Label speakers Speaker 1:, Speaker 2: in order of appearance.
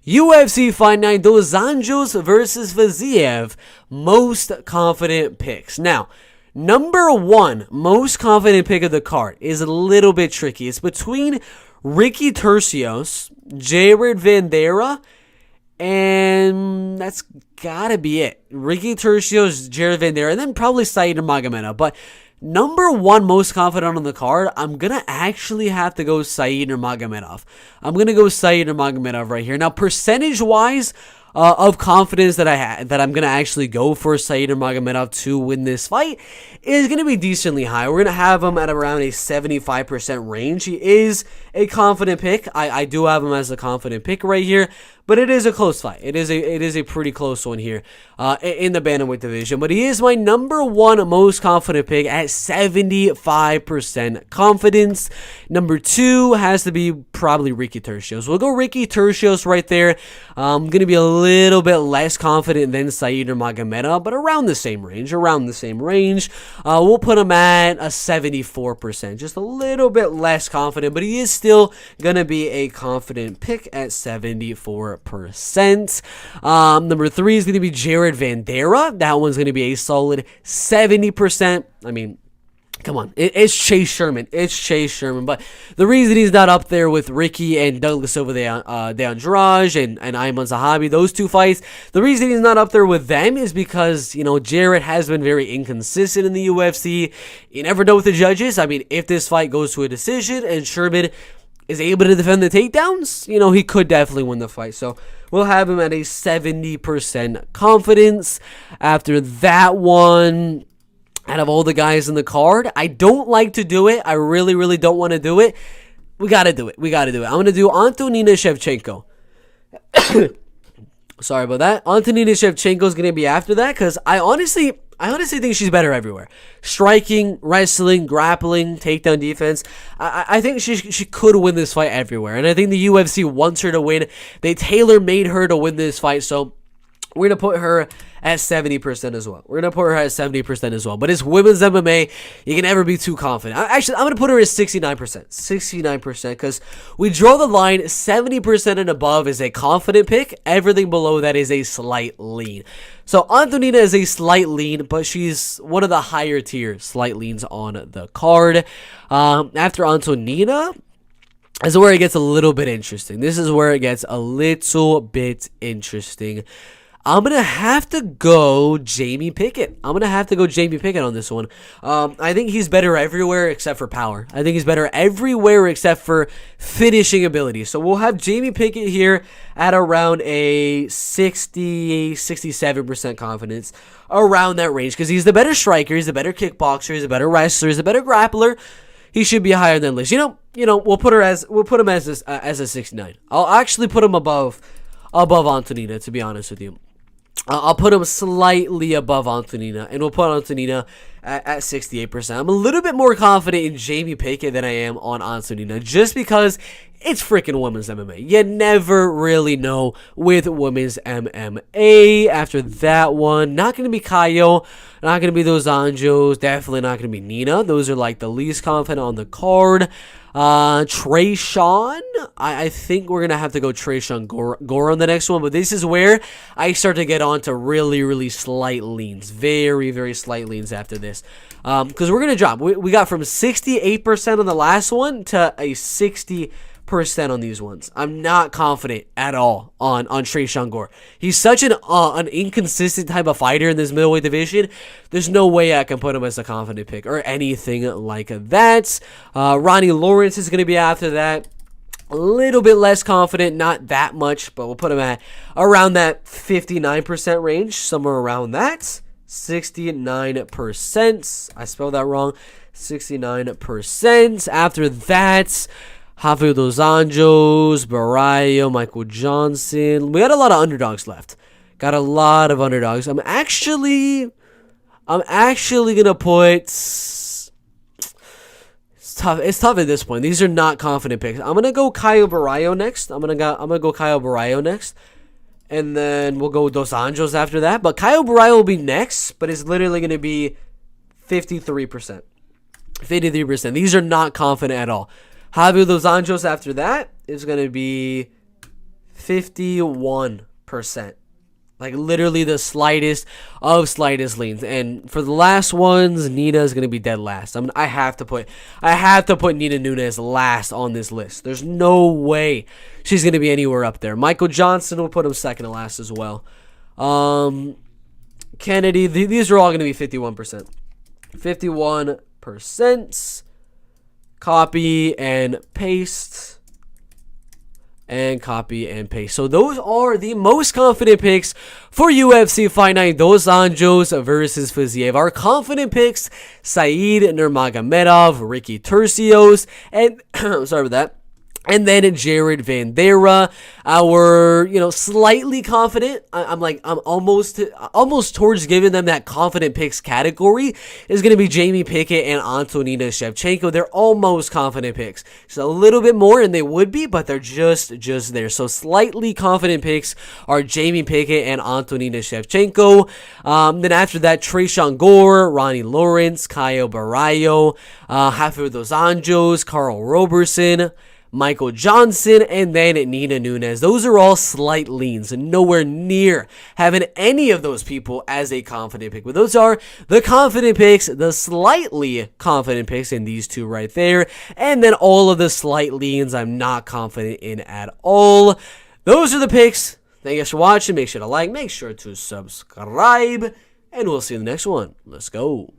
Speaker 1: UFC Fight Night, Dos Anjos versus Fiziev. Most confident picks. Now, number one most confident pick of the card is a little bit tricky. It's between Ricky Turcios, Jared Vanderaa, and that's gotta be it. Ricky Turcios, Jared Vanderaa, and then probably Said Nurmagomedov. But number one most confident on the card, I'm going to actually have to go Said Nurmagomedov. I'm going to go Said Nurmagomedov right here. Now, percentage-wise, of confidence that I'm going to actually go for Said Nurmagomedov to win this fight is going to be decently high. We're going to have him at around a 75% range. He is a confident pick. I do have him as a confident pick right here, but it is a close fight. It is a pretty close one here in the bantamweight division, but he is my number one most confident pick at 75% confidence. Number two has to be probably Ricky Turcios. We'll go Ricky Turcios right there. I'm going to be a little bit less confident than Said Nurmagomedov, but around the same range. We'll put him at a 74%, just a little bit less confident, but he is still going to be a confident pick at 74%. Number three is going to be Jared Vanderaa. That one's going to be a solid 70%. I mean, come on, it's Chase Sherman. But the reason he's not up there with Ricky and Douglas over de Andrade and Ayman Zahabi, those two fights, the reason he's not up there with them is because, Jared has been very inconsistent in the UFC. You never know with the judges. I mean, if this fight goes to a decision and Sherman is able to defend the takedowns, he could definitely win the fight. So we'll have him at a 70% confidence. After that one, out of all the guys in the card, I don't like to do it. I really, really don't want to do it. We got to do it. I'm going to do Antonina Shevchenko. Sorry about that. Antonina Shevchenko is going to be after that because I honestly think she's better everywhere. Striking, wrestling, grappling, takedown defense. I think she could win this fight everywhere. And I think the UFC wants her to win. They tailor-made her to win this fight. So we're going to put her at 70% as well. But it's women's MMA. You can never be too confident. Actually, I'm going to put her at 69%. Because we draw the line 70% and above is a confident pick. Everything below that is a slight lean. So Antonina is a slight lean, but she's one of the higher tier slight leans on the card. After Antonina, this is where it gets a little bit interesting. I'm going to have to go Jamie Pickett. on this one. I think he's better everywhere except for power. I think he's better everywhere except for finishing ability. So we'll have Jamie Pickett here at around a 67% confidence, around that range, because he's the better striker, he's the better kickboxer, he's a better wrestler, he's a better grappler. He should be higher than Liz. We'll put him as a 69. I'll actually put him above Antonina, to be honest with you. I'll put him slightly above Antonina, and we'll put Antonina at 68%. I'm a little bit more confident in Jamie Pickett than I am on Antonina, just because it's freaking women's MMA. You never really know with women's MMA. After that one, not going to be Kayo, not going to be those Anjos, definitely not going to be Nina. Those are like the least confident on the card. Trayshawn, I think we're going to have to go Trayshawn Gore on the next one, but this is where I start to get on to really, really slight leans, very, very slight leans after this, because we're going to drop. We got from 68% on the last one to a 60% on these ones. I'm not confident at all on Trayshawn Gore. He's such an inconsistent type of fighter in this middleweight division. There's no way I can put him as a confident pick or anything like that. Ronnie Lawrence is going to be after that. A little bit less confident, not that much, but we'll put him at around that 59% range, somewhere around that. 69%. I spelled that wrong. 69%. After that, Rafael dos Anjos, Barrio, Michael Johnson. We got a lot of underdogs left. I'm actually gonna put. It's tough at this point. These are not confident picks. I'm gonna go Caio Barrio next. I'm gonna go Caio Barrio next, and then we'll go Dos Anjos after that. But Caio Barrio will be next, but it's literally gonna be 53%. 53%. These are not confident at all. Javier Dos Anjos after that is going to be 51%. Like literally the slightest of slightest leans. And for the last ones, Nina is gonna be dead last. I have to put Nina Nunes last on this list. There's no way she's gonna be anywhere up there. Michael Johnson will put him second to last as well. Kennedy, these are all gonna be 51%. 51%. Copy and paste. And copy and paste. So those are the most confident picks for UFC Fight Night Dos Anjos versus Fiziev. Our confident picks: Said Nurmagomedov, Ricky Turcios, and sorry about that. And then Jared Vanderaa. Our, slightly confident. I'm almost towards giving them that confident picks category. Is going to be Jamie Pickett and Antonina Shevchenko. They're almost confident picks. Just a little bit more, and they would be, but they're just there. So slightly confident picks are Jamie Pickett and Antonina Shevchenko. Then after that, Tresean Gore, Ronnie Lawrence, Caio Barallo, Rafael Dos Anjos, Carl Roberson, Michael Johnson, and then Nina Nunes. Those are all slight leans and nowhere near having any of those people as a confident pick. But those are the confident picks, the slightly confident picks, and these two right there. And then all of the slight leans I'm not confident in at all. Those are the picks. Thank you guys for watching. Make sure to like, make sure to subscribe, and we'll see you in the next one. Let's go.